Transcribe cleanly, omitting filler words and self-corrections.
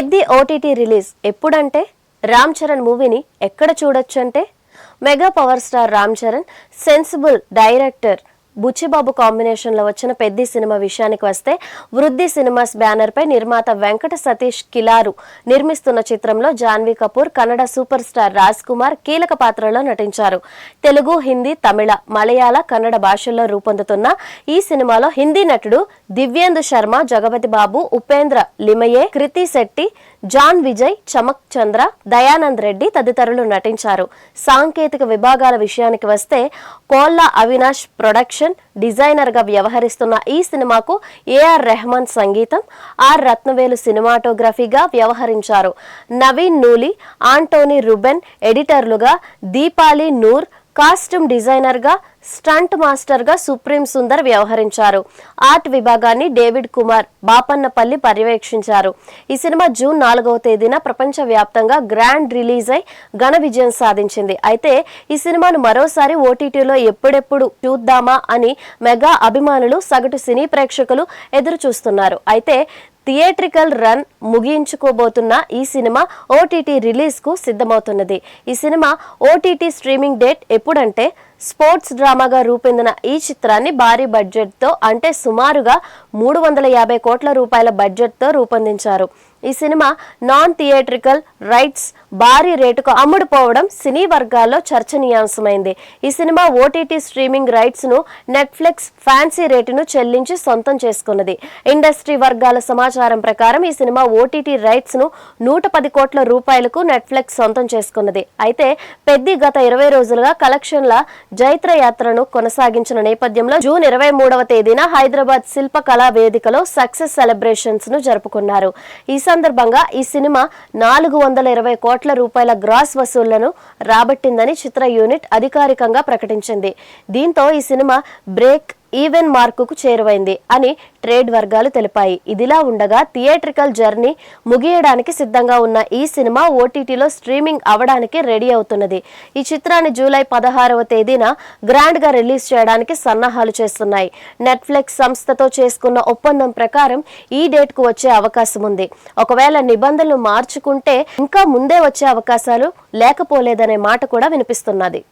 Peddi OTT release ఎప్పుడంటే రామ్ చరణ్ మూవీని ఎక్కడ చూడొచ్చు అంటే mega power star Ram Charan sensible director Buchibabu combination లో వచ్చిన పెద్ది సినిమా విషయానికి వస్తే వృద్ధి సినిమాస్ బ్యానర్ పై నిర్మాత వెంకట సతీష్ కిలారు నిర్మిస్తున్న చిత్రంలో జాన్వీ కపూర్ కన్నడ సూపర్ స్టార్ రాజ్ కుమార్ కీలక పాత్రలో నటించారు. తెలుగు, హిందీ, తమిళ, మలయాళ, కన్నడ భాషల్లో రూపొందుతున్న ఈ సినిమాలో హిందీ నటుడు దివ్యేందు శర్మ, జగపతి బాబు, ఉపేంద్ర లిమయే, కృతి శెట్టి, జాన్ విజయ్, చమక్ చంద్ర, దయానంద్ రెడ్డి తదితరులు నటించారు. సాంకేతిక విభాగాల విషయానికి వస్తే కోల్లా అవినాష్ ప్రొడక్షన్ డిజైనర్ గా వ్యవహరిస్తున్న ఈ సినిమాకు ఏఆర్ రెహమాన్ సంగీతం, ఆర్ రత్నవేలు సినిమాటోగ్రఫీగా వ్యవహరించారు. నవీన్ నూలి, ఆంటోనీ రుబెన్ ఎడిటర్లుగా, దీపాలి నూర్ కాస్ట్యూమ్ డిజైనర్ గా, స్టంట్ మాస్టర్ గా సుప్రీం సుందర్ వ్యవహరించారు. ఆర్ట్ విభాగాన్ని డేవిడ్ కుమార్ బాపన్నపల్లి పర్యవేక్షించారు. ఈ సినిమా జూన్ 4వ తేదీన ప్రపంచ వ్యాప్తంగా గ్రాండ్ రిలీజ్ అయి ఘన విజయం సాధించింది. అయితే ఈ సినిమాను మరోసారి ఓటీటీలో ఎప్పుడెప్పుడు చూద్దామా అని మెగా అభిమానులు, సగటు సినీ ప్రేక్షకులు ఎదురు చూస్తున్నారు. అయితే థియేట్రికల్ రన్ ముగించుకోబోతున్న ఈ సినిమా ఓటీటీ రిలీజ్ కు సిద్ధమవుతున్నది. ఈ సినిమా ఓటీటీ స్ట్రీమింగ్ డేట్ ఎప్పుడంటే స్పోర్ట్స్ డ్రామాగా రూపొందిన ఈ చిత్రాన్ని భారీ బడ్జెట్ తో అంటే సుమారుగా 350 కోట్ల రూపాయల బడ్జెట్ తో రూపొందించారు. ఈ సినిమా నాన్ థియేట్రికల్ రైట్స్ భారీ రేటుకు అమ్ముడుపోవడం సినీ వర్గాల్లో చర్చనీయాంశమైంది. ఈ సినిమా ఓటీటీ స్ట్రీమింగ్ రైట్స్ ను నెట్ఫ్లిక్స్ ఫ్యాన్సీ రేటును చెల్లించి సొంతం చేసుకున్నది. ఇండస్ట్రీ వర్గాల సమాచారం ప్రకారం ఈ సినిమా ఓటీటీ రైట్స్ ను 110 కోట్ల రూపాయలకు నెట్ఫ్లిక్స్ సొంతం చేసుకున్నది. అయితే పెద్ది గత 20 రోజులుగా కలెక్షన్ల జైత్ర యాత్రను కొనసాగించిన నేపథ్యంలో జూన్ 23వ తేదీన హైదరాబాద్ శిల్పకళా వేదికలో సక్సెస్ సెలబ్రేషన్స్ ను జరుపుకున్నారు. ఈ సందర్భంగా ఈ సినిమా 420 కోట్ల రూపాయల గ్రాస్ వసూళ్లను రాబట్టిందని చిత్ర యూనిట్ అధికారికంగా ప్రకటించింది. దీంతో ఈ సినిమా బ్రేక్ ఈవెన్ మార్కుకు చేరువైంది అని ట్రేడ్ వర్గాలు తెలిపాయి. ఇదిలా ఉండగా థియేట్రికల్ జర్నీ ముగియడానికి సిద్ధంగా ఉన్న ఈ సినిమా ఓటీటీలో స్ట్రీమింగ్ అవడానికి రెడీ అవుతున్నది. ఈ చిత్రాన్ని జూలై 16వ తేదీన గ్రాండ్ గా రిలీజ్ చేయడానికి సన్నాహాలు చేస్తున్నాయి. నెట్ఫ్లిక్స్ సంస్థతో చేసుకున్న ఒప్పందం ప్రకారం ఈ డేట్ కు వచ్చే అవకాశం ఉంది. ఒకవేళ నిబంధనలు మార్చుకుంటే ఇంకా ముందే వచ్చే అవకాశాలు లేకపోలేదనే మాట కూడా వినిపిస్తున్నది.